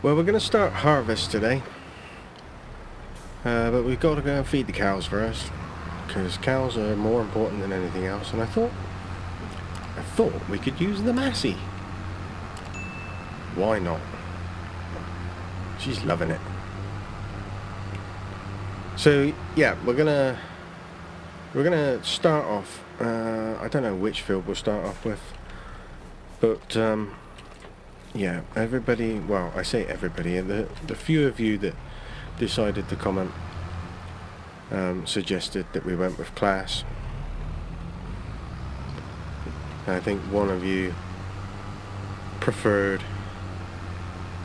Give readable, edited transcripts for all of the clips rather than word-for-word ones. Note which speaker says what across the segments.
Speaker 1: Well, we're going to start harvest today, but we've got to go and feed the cows first, because cows are more important than anything else. And I thought we could use the Massey. Why not? She's loving it. So yeah, we're gonna start off. I don't know which field we'll start off with, but yeah, everybody. Well, I say everybody. The few of you that decided to comment suggested that we went with Claas. I think one of you preferred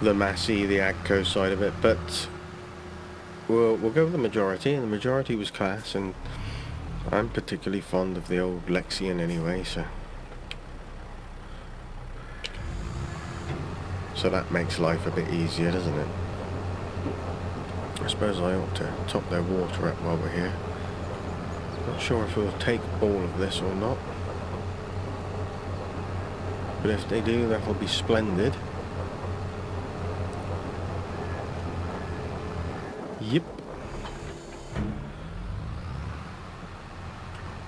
Speaker 1: the Massey, the Agco side of it, but we'll go with the majority, and the majority was Claas, and I'm particularly fond of the old Lexion anyway, so that makes life a bit easier, doesn't it? I suppose I ought to top their water up while we're here. Not sure if we'll take all of this or not, but if they do, that'll be splendid. Yep.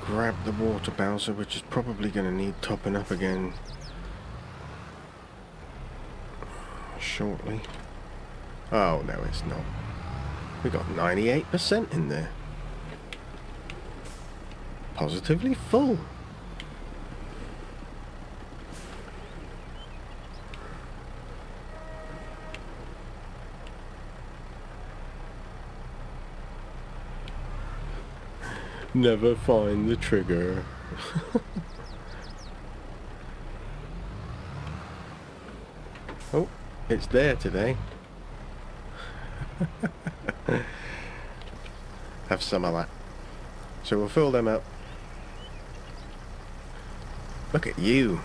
Speaker 1: Grab the water bowser, which is probably going to need topping up again shortly. Oh, no, it's not. We got 98% in there. Positively full. Never find the trigger. Oh, it's there today. Have some of that. So we'll fill them up. Look at you.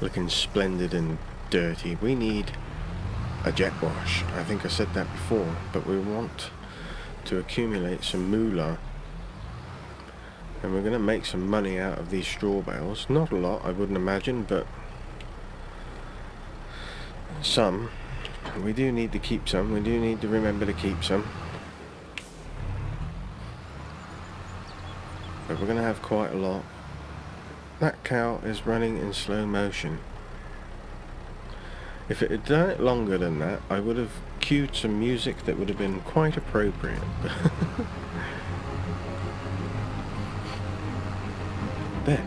Speaker 1: Looking splendid and dirty. We need a jet wash. I think I said that before, but we want to accumulate some moolah. And we're going to make some money out of these straw bales. Not a lot, I wouldn't imagine, but some. We do need to keep some. We do need to remember to keep some. But we're going to have quite a lot. That cow is running in slow motion. If it had done it longer than that, I would have cued some music that would have been quite appropriate. There.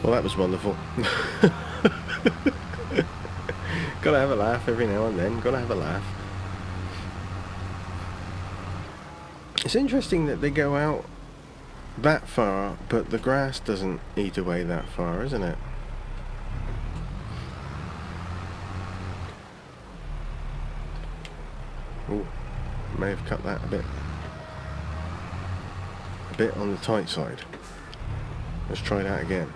Speaker 1: Well, that was wonderful. Gotta have a laugh every now and then. Gotta have a laugh. It's interesting that they go out that far, but the grass doesn't eat away that far, isn't it? Ooh, may have cut that a bit on the tight side. Let's try that again.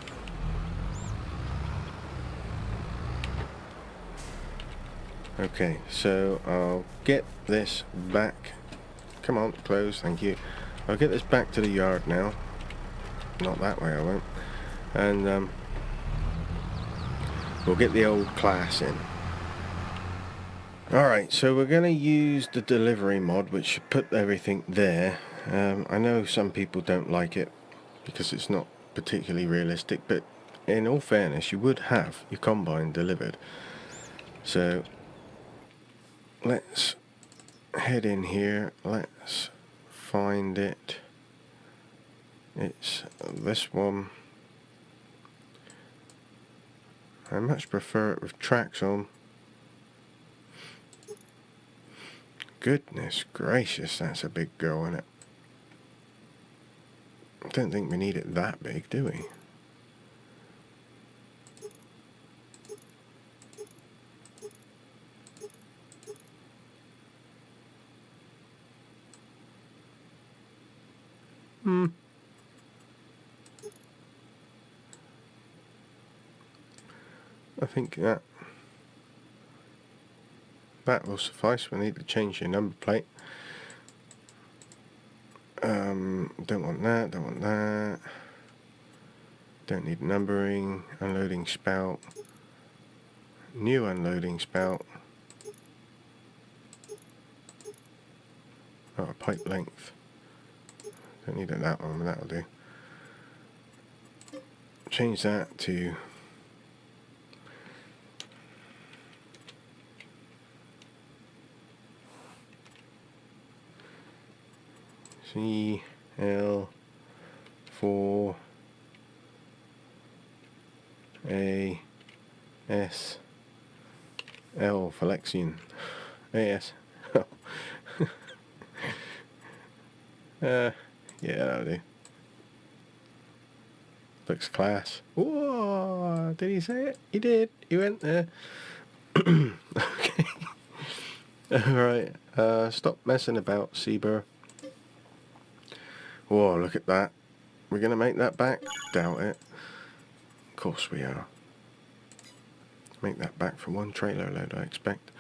Speaker 1: Okay, so I'll get this back. Come on, close, thank you. I'll get this back to the yard now. Not that way, I won't. And we'll get the old Claas in. Alright, so we're going to use the delivery mod, which should put everything there. I know some people don't like it, because it's not particularly realistic, but in all fairness, you would have your combine delivered. So, let's head in here, let's find it. It's this one. I much prefer it with tracks on. Goodness gracious, that's a big girl, isn't it? I don't think we need it that big, do we? I think that will suffice. We need to change your number plate. Don't want that, don't want that. Don't need numbering. Unloading spout. New unloading spout. Oh, a pipe length. Don't need that one, but that'll do. Change that to CL4 AS L for Lexion. AS. Yeah, that'll do. Looks class. Whoa! Did he say it? He did. He went there. Okay. Alright. Stop messing about, Ceebur. Whoa, look at that. We're going to make that back? Doubt it. Of course we are. Make that back for one trailer load, I expect.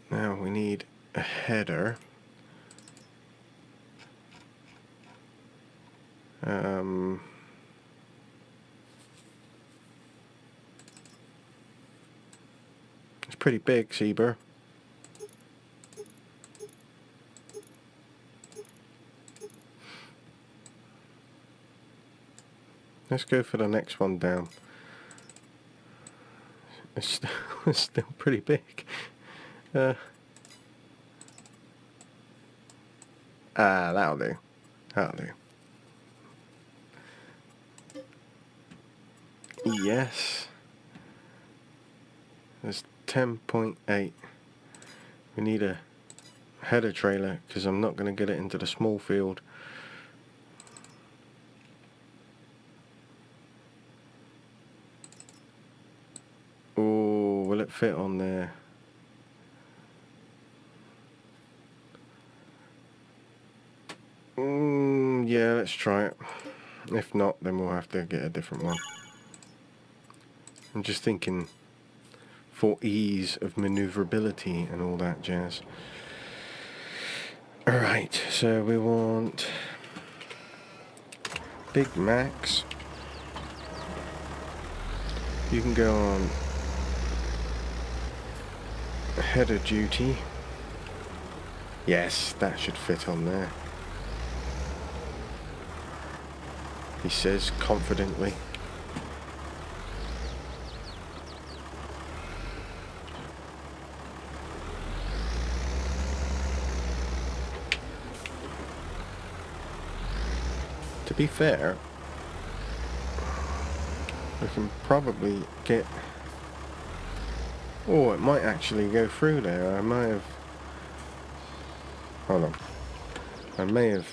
Speaker 1: Now we need a header. It's pretty big, Ceebur. Let's go for the next one down. It's still pretty big. That'll do. That'll do. Yes. There's 10.8. We need a header trailer because I'm not going to get it into the small field. Oh, will it fit on there? Yeah, let's try it. If not, then we'll have to get a different one. I'm just thinking for ease of maneuverability and all that jazz. Alright, so we want Big Max. You can go on header duty. Yes, that should fit on there. He says confidently. To be fair, we can probably get... Oh, it might actually go through there. I might have... Hold on. I may have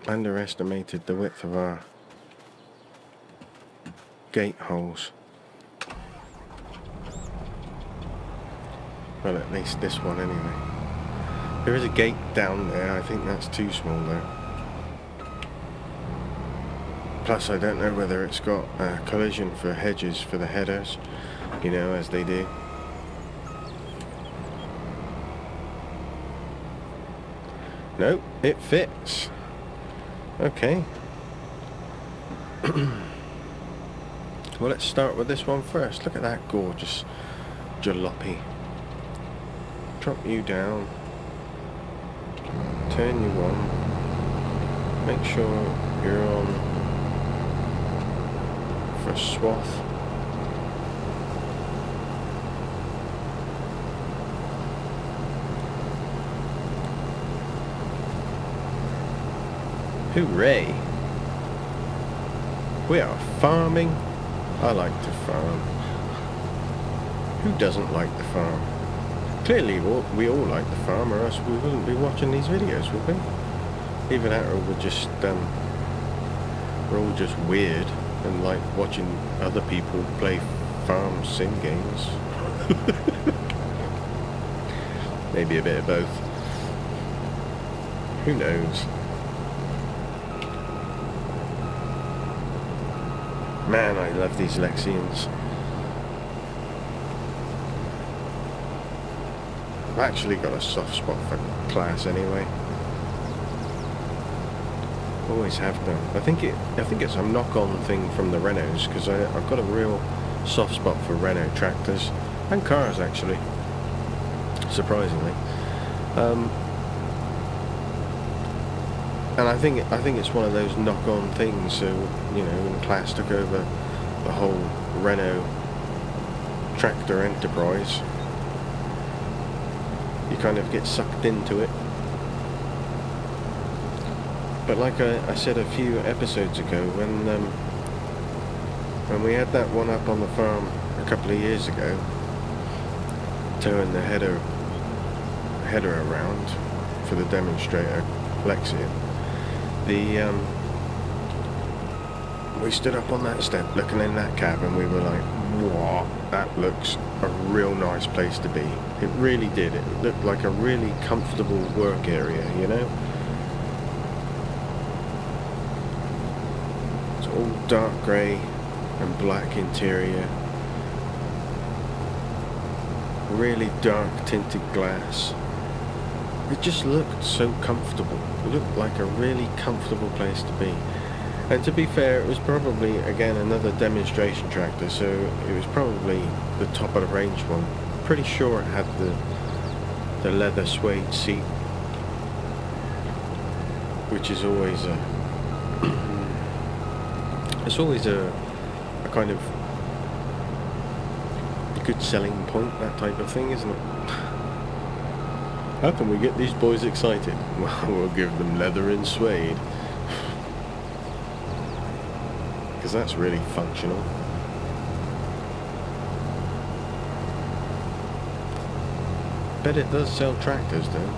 Speaker 1: underestimated the width of our gate holes. Well, at least this one anyway. There is a gate down there. I think that's too small though. Plus I don't know whether it's got a collision for hedges for the headers, you know, as they do. Nope, it fits. Okay. Well, let's start with this one first. Look at that gorgeous jalopy. Drop you down. Turn you on. Make sure you're on for swath. Hooray! We are farming. I like to farm. Who doesn't like the farm? Clearly we all like the farm, or else we wouldn't be watching these videos, would we? Either that, or we're all just weird and like watching other people play farm sim games. Maybe a bit of both. Who knows? Man, I love these Lexions. I've actually got a soft spot for Claas anyway. Always have done. I think it's a knock-on thing from the Renaults, because I've got a real soft spot for Renault tractors and cars actually, surprisingly. And I think it's one of those knock-on things. So you know, when Claas took over the whole Renault tractor enterprise, you kind of get sucked into it. But like I said a few episodes ago, when we had that one up on the farm a couple of years ago, towing the header around for the demonstrator Lexion, we stood up on that step looking in that cab and we were like, "Wow, that looks a real nice place to be." It really did. It looked like a really comfortable work area, you know? It's all dark grey and black interior, really dark tinted glass. It just looked so comfortable. It looked like a really comfortable place to be. And to be fair, it was probably, again, another demonstration tractor, so it was probably the top of the range one. Pretty sure it had the leather suede seat, which is always it's always a kind of good selling point, that type of thing, isn't it? How can we get these boys excited? Well, we'll give them leather and suede. Because that's really functional. Bet it does sell tractors though.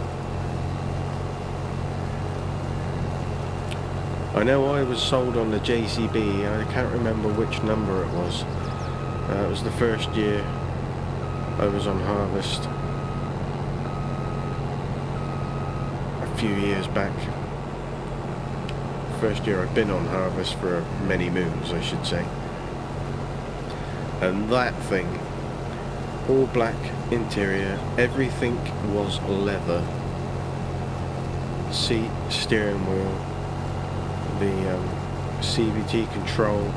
Speaker 1: I know I was sold on the JCB, I can't remember which number it was. It was the first year I was on harvest. A few years back. First year I've been on harvest for many moons, I should say. And that thing, all black interior, everything was leather. Seat, steering wheel, the CVT control.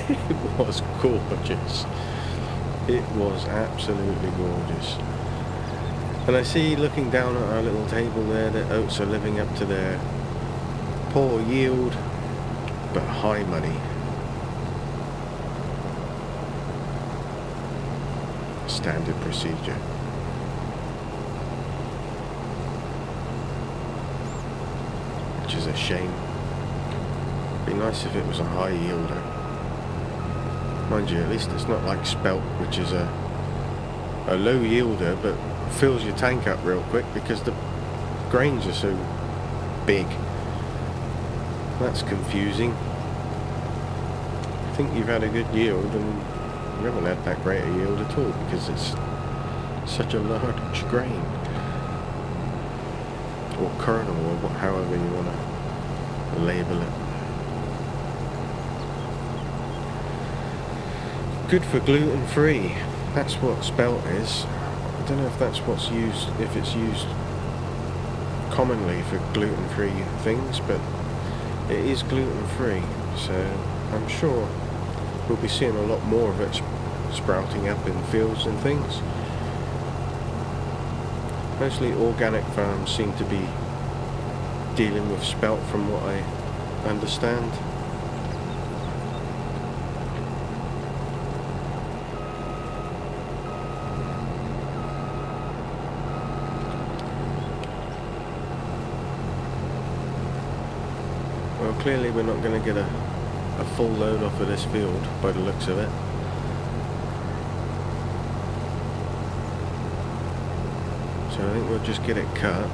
Speaker 1: It was gorgeous. It was absolutely gorgeous. And I see, looking down at our little table there, that oats are living up to their poor yield, but high money. Standard procedure. Which is a shame. Be nice if it was a high yielder. Mind you, at least it's not like Spelt, which is a low yielder, but fills your tank up real quick because the grains are so big. That's confusing. I think you've had a good yield and you haven't had that great a yield at all because it's such a large grain. Or kernel, or however you want to label it. Good for gluten free. That's what Spelt is. I don't know if that's what's used, if it's used commonly for gluten free things, but it is gluten free, so I'm sure we'll be seeing a lot more of it sprouting up in fields and things. Mostly organic farms seem to be dealing with Spelt from what I understand. Well, clearly we're not going to get a full load off of this field by the looks of it. So I think we'll just get it cut.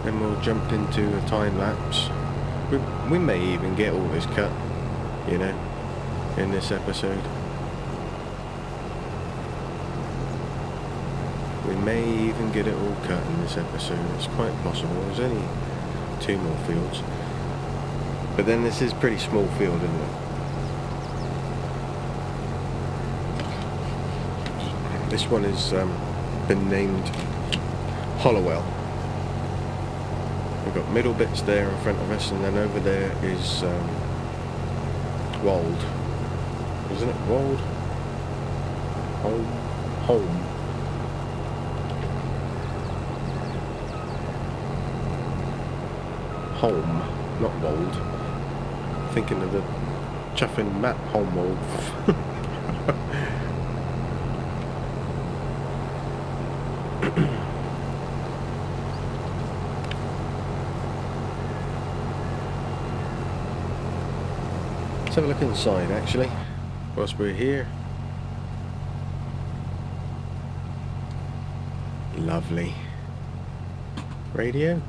Speaker 1: Then we'll jump into a time lapse. We may even get all this cut, you know, in this episode. We may even get it all cut in this episode. It's quite possible. There's only 2 more fields. But then this is pretty small field, isn't it? This one has been named Hollowell. We've got middle bits there in front of us, and then over there is Wold. Isn't it Wold? Home. Home, not Wold. Thinking of the chuffing map Homewold. Let's have a look inside actually, whilst we're here. Lovely. Radio?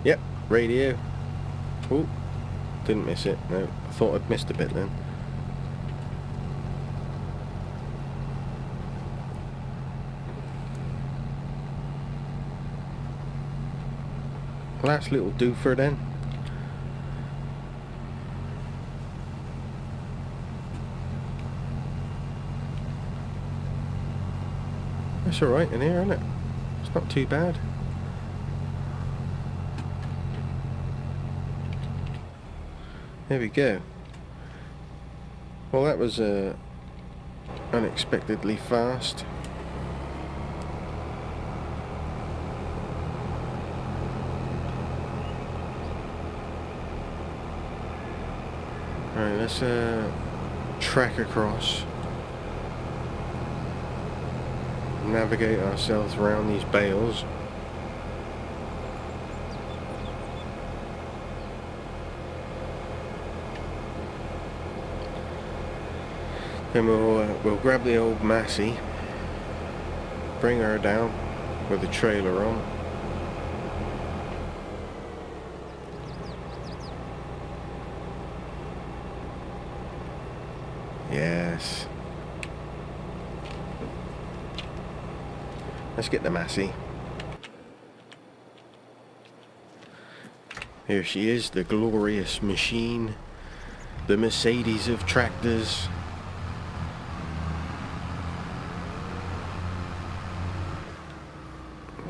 Speaker 1: Yep, radio. Oh, didn't miss it. No, I thought I'd missed a bit then. Last little doofer then. That's alright in here, isn't it? It's not too bad. There we go. Well, that was unexpectedly fast. Alright, let's track across. Navigate ourselves around these bales. Then we'll grab the old Massey, bring her down with the trailer on. Yes. Let's get the Massey. Here she is, the glorious machine, the Mercedes of tractors.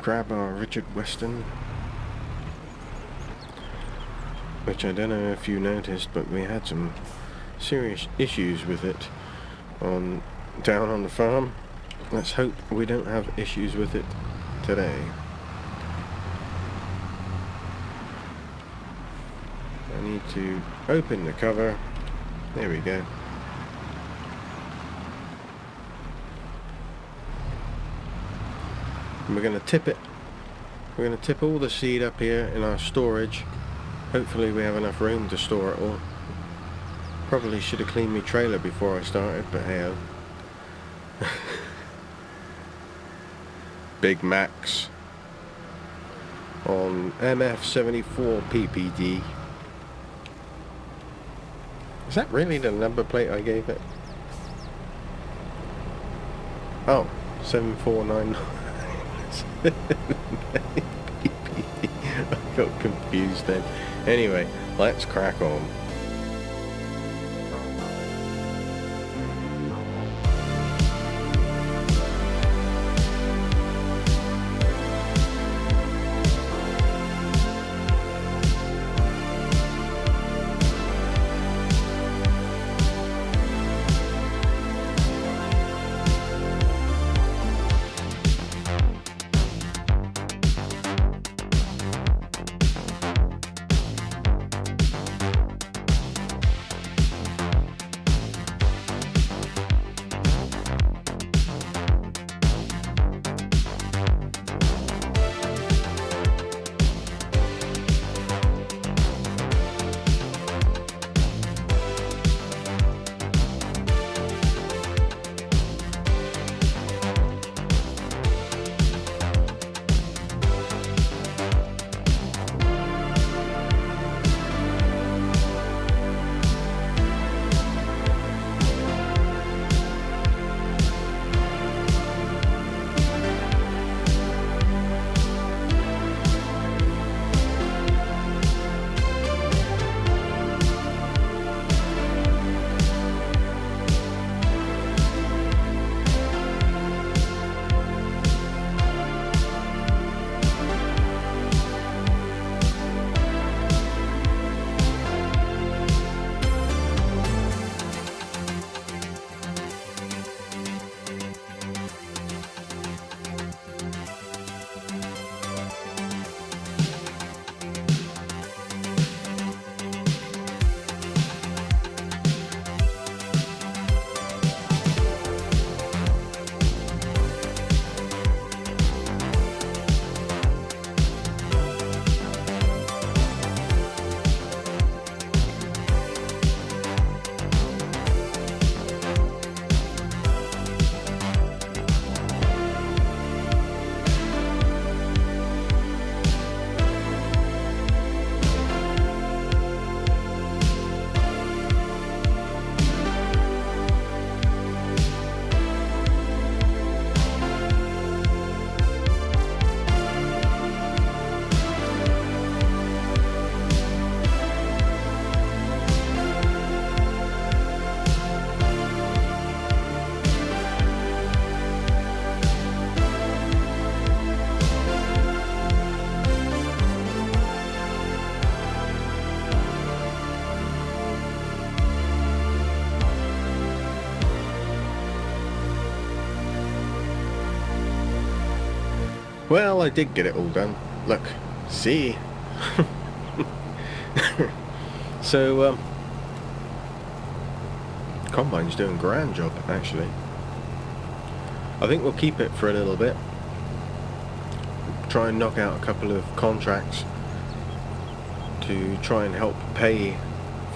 Speaker 1: Grab our Richard Weston, which I don't know if you noticed, but we had some serious issues with it down on the farm. Let's hope we don't have issues with it today. I need to open the cover. There we go. And we're going to tip it. We're going to tip all the seed up here in our storage. Hopefully we have enough room to store it all. Probably should have cleaned my trailer before I started, but hey. Big Max on MF74 PPD. Is that really the number plate I gave it? Oh, 7499. I got confused then. Anyway, let's crack on. Well, I did get it all done. Look, see? So, Combine's doing a grand job, actually. I think we'll keep it for a little bit. Try and knock out a couple of contracts to try and help pay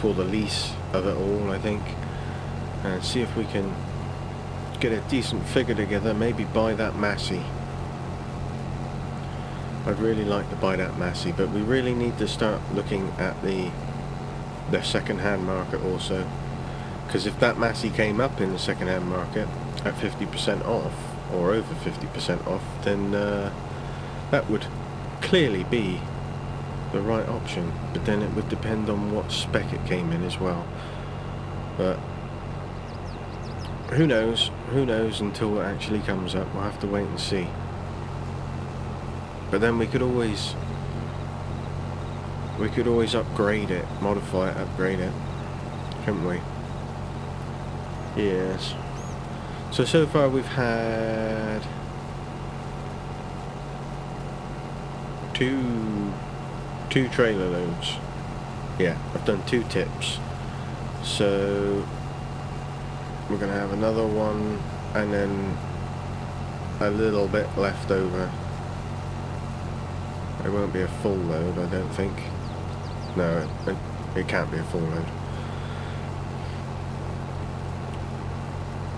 Speaker 1: for the lease of it all, I think. And see if we can get a decent figure together, maybe buy that Massey. I'd really like to buy that Massey, but we really need to start looking at the second-hand market also, because if that Massey came up in the second-hand market at 50% off or over 50% off, then that would clearly be the right option, but then it would depend on what spec it came in as well. But who knows until it actually comes up. We'll have to wait and see. But then we could always upgrade it, modify it, upgrade it, couldn't we? Yes. So far we've had two trailer loads. Yeah, I've done 2 tips. So we're gonna have another one and then a little bit left over. It won't be a full load, I don't think. No, it can't be a full load.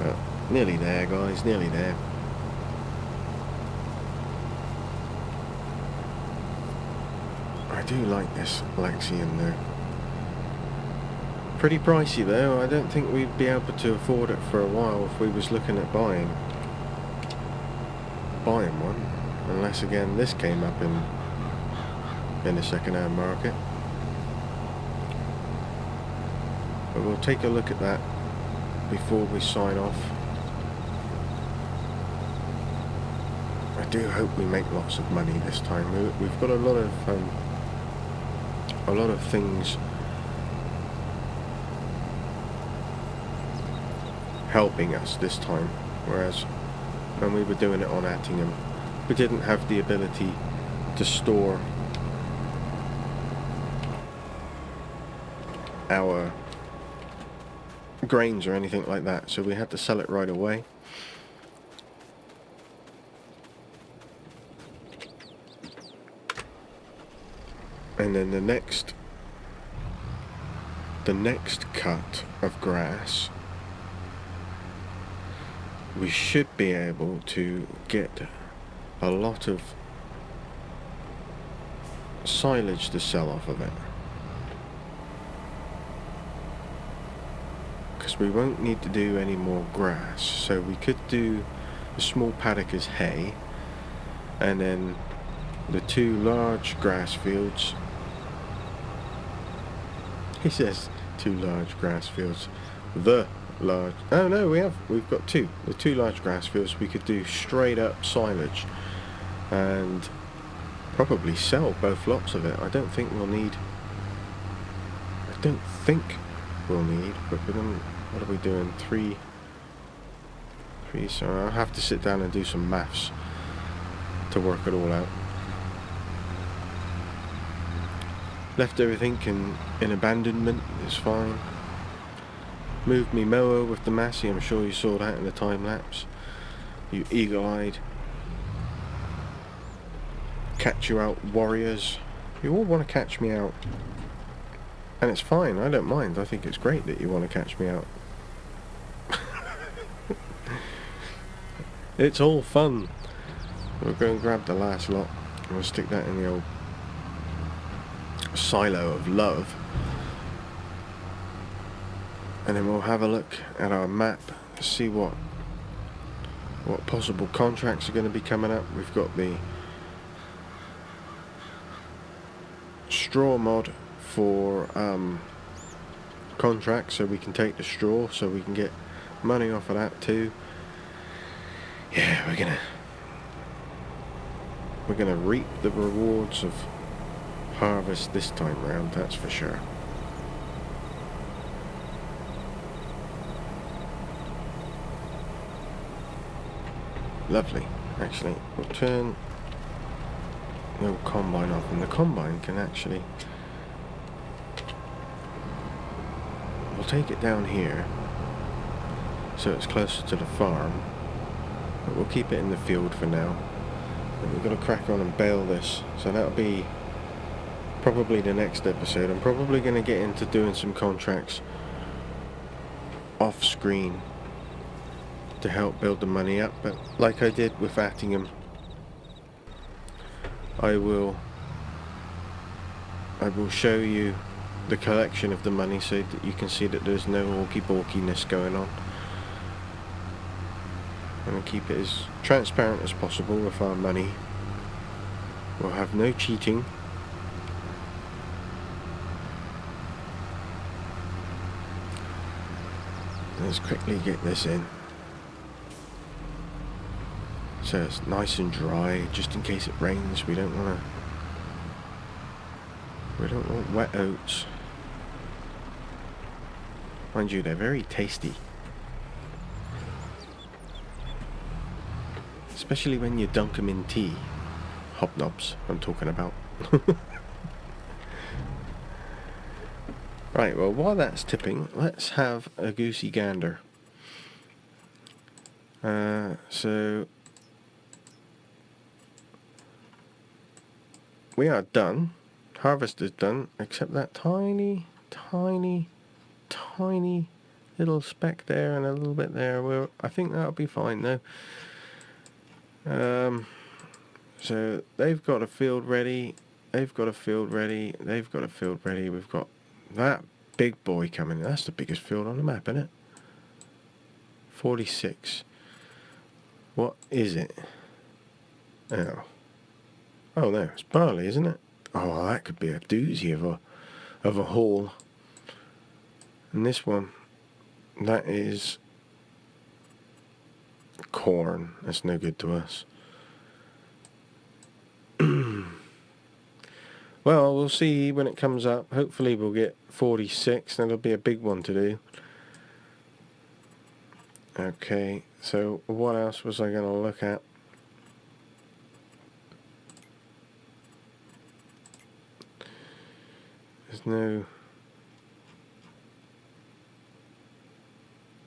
Speaker 1: But nearly there, guys, nearly there. I do like this Lexion though. Pretty pricey though. I don't think we'd be able to afford it for a while if we was looking at buying one, unless again this came up in the second-hand market. But we'll take a look at that before we sign off. I do hope we make lots of money this time. We've got a lot of things helping us this time, whereas when we were doing it on Attingham, we didn't have the ability to store our grains or anything like that, so we had to sell it right away. And then the next cut of grass, we should be able to get a lot of silage to sell off of it, because we won't need to do any more grass. So we could do a small paddock as hay, and then the 2 large grass fields. He says 2 large grass fields. Oh no, we've got 2. The 2 large grass fields we could do straight up silage and probably sell both lots of it. I don't think we'll need, but we're gonna, what are we doing? 3, so I'll have to sit down and do some maths to work it all out. Left everything in abandonment, it's fine. Moved me mower with the Massey, I'm sure you saw that in the time lapse. You eagle-eyed, catch you out warriors. You all want to catch me out. And it's fine, I don't mind. I think it's great that you want to catch me out. It's all fun. We'll go and grab the last lot. We'll stick that in the old silo of love, and then we'll have a look at our map, see what possible contracts are going to be coming up. We've got the straw mod for contracts, so we can take the straw, so we can get money off of that too. Yeah, we're gonna reap the rewards of harvest this time round, that's for sure. Lovely. Actually, we'll turn the old combine off, and the combine can actually... We'll take it down here so it's closer to the farm, but we'll keep it in the field for now. And we've got to crack on and bale this, so that'll be probably the next episode. I'm probably going to get into doing some contracts off screen to help build the money up, but like I did with Attingham, I will show you the collection of the money so that you can see that there's no orky-borkiness going on. I'm going to keep it as transparent as possible with our money. We'll have no cheating. Let's quickly get this in so it's nice and dry, just in case it rains. We don't want wet oats. Mind you, they're very tasty, especially when you dunk them in tea. Hobnobs, I'm talking about. Right, well, while that's tipping, let's have a goosey gander. So we are done. Harvest is done, except that tiny little speck there and a little bit there. Well, I think that'll be fine though. So they've got a field ready. They've got a field ready. They've got a field ready. We've got that big boy coming. That's the biggest field on the map, isn't it? 46. What is it? Oh no, it's barley, isn't it? Oh, well, that could be a doozy of a haul. And this one, that is corn. That's no good to us. Well, we'll see when it comes up. Hopefully we'll get 46. That'll be a big one to do. Okay, so what else was I going to look at? There's no...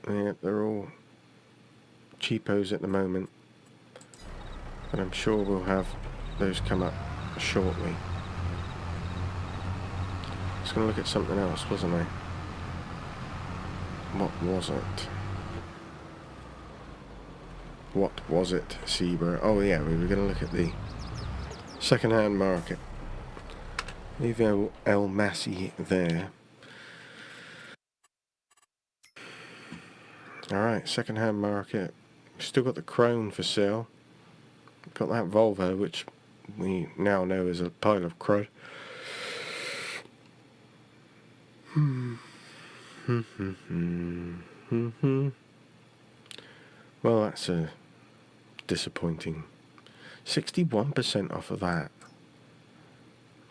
Speaker 1: Yeah, they're all cheapos at the moment. But I'm sure we'll have those come up shortly. I was going to look at something else, wasn't I? What was it? What was it, Ceebur? Oh yeah, we were going to look at the second-hand market. Nouveau El Massy there. Alright, second-hand market. Still got the Crone for sale. Got that Volvo, which we now know is a pile of crud. Well, that's a disappointing. 61% off of that.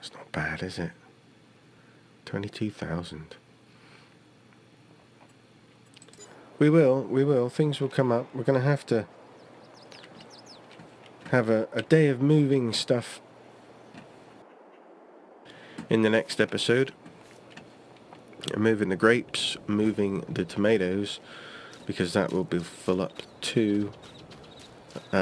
Speaker 1: It's not bad, is it? 22,000. We will. Things will come up. We're going to have a day of moving stuff in the next episode. Moving the grapes, moving the tomatoes, because that will be full up too. I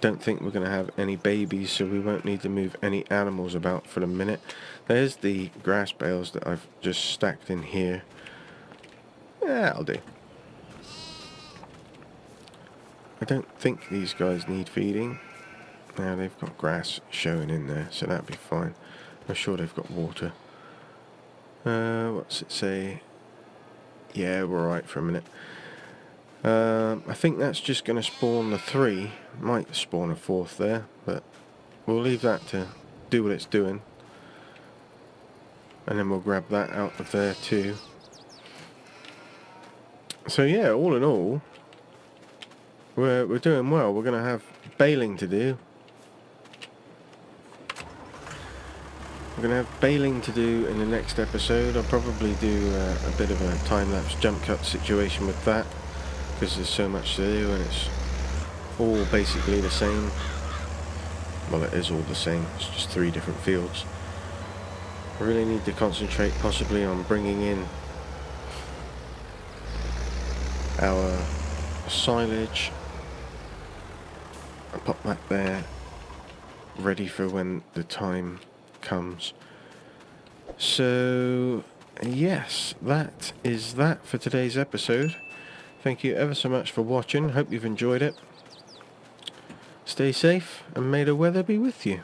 Speaker 1: don't think we're going to have any babies, so we won't need to move any animals about for the minute. There's the grass bales that I've just stacked in here. Yeah, I'll do. I don't think these guys need feeding. Now they've got grass showing in there, so that'll be fine. I'm sure they've got water. What's it say? Yeah, we're alright for a minute. I think that's just going to spawn the 3. Might spawn a 4th there, but we'll leave that to do what it's doing. And then we'll grab that out of there too. So yeah, all in all, we're doing well. We're going to have baling to do. We're going to have baling to do in the next episode. I'll probably do a bit of a time-lapse jump cut situation with that, because there's so much to do and it's all basically the same. Well, it is all the same, it's just 3 different fields. I really need to concentrate possibly on bringing in our silage. I'll pop that there, ready for when the time comes. So yes, that is that for today's episode. Thank you ever so much for watching. Hope you've enjoyed it. Stay safe and may the weather be with you.